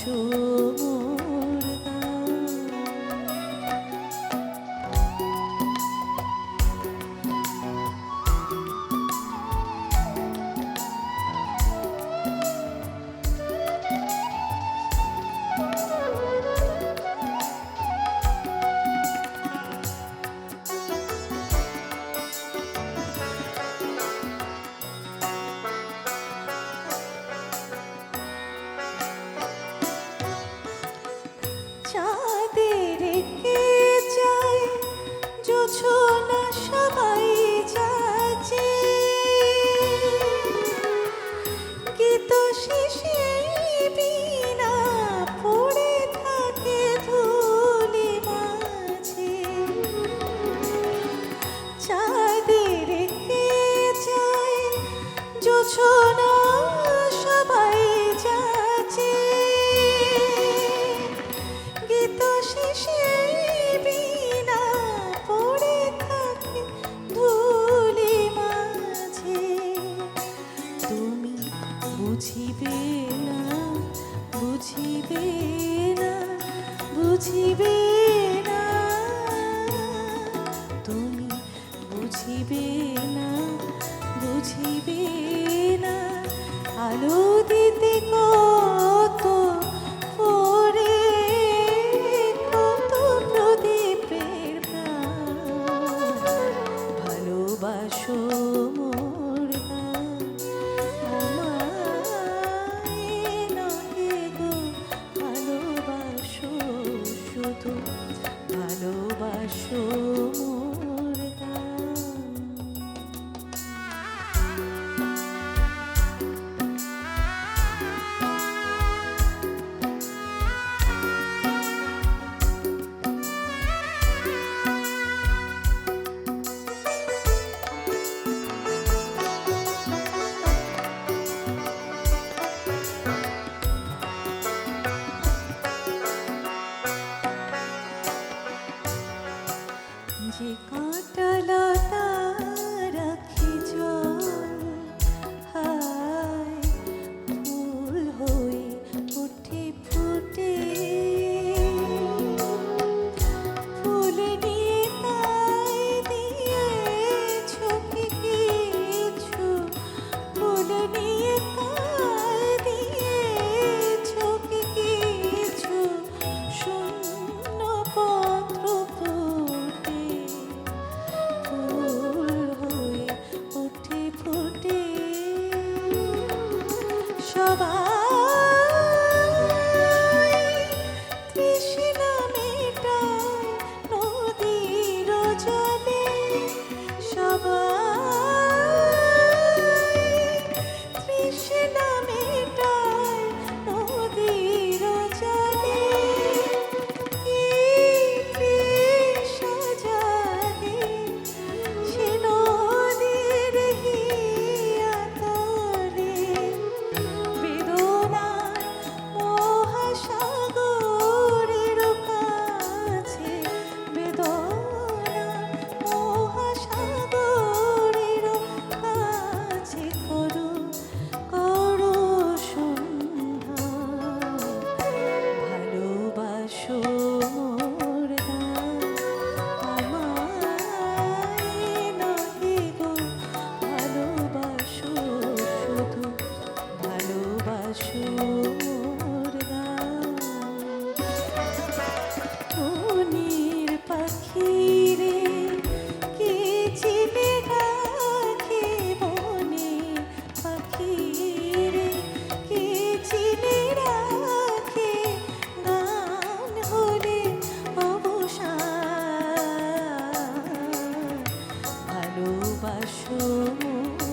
ভালোবাসো মোর গান। চাঁদের কে চায় জোছনা সবাই যাচ্ছে, গীত শেষে বীণা পড়ে থাকে ধুলি মাঝে। চাঁদের কে চায় জোছনা সবাই যাচ্ছে, গীত শেষে বীণা পড়ে থাকে ধুলি মাঝে। তুমি বুঝিবে না, বুঝিবে না, বুঝিবে না, তুমি বুঝিবে না, বুঝিবে না। আলো দিতে কত পরে, কত প্রদীপের প্রাণ। ভালোবাসো মোর গান, আমায় নহে গো ভালোবাসো, শুধু ভালোবাসো মোর গান। যে কাঁটা লতা রাখি জল, হায় ফুল হয়ে উঠে ফুটে। ফুল নিয়ে তাই দিয়েছ কি কিছু, ফুল নিয়ে তাই দিয়েছ কি কিছু। শূন্য পত্র ফুটে, ফুল হয়ে উঠে ফুটে। সবাই তৃষ্ণা মেটায় নদীর জলে, সবাই তৃষ্ণা মেটায় নদীর জলে। কি তৃষা জাগে সে নদীর হিয়াতলে, বেদনার মহাসাগরের কাছে, বেদনার মহাসাগরের কাছে। করো করো সন্ধ্যা, ভালোবাসো মোর গান, আমায় নহে গো ভালোবাসো, শুধু ভালোবাসো মোর গান। মনের পাখিরে কে চিনে রাখে, মনের পাখিরে কে চিনে রাখে। গান হলে অবসান, ভালোবাসো মোর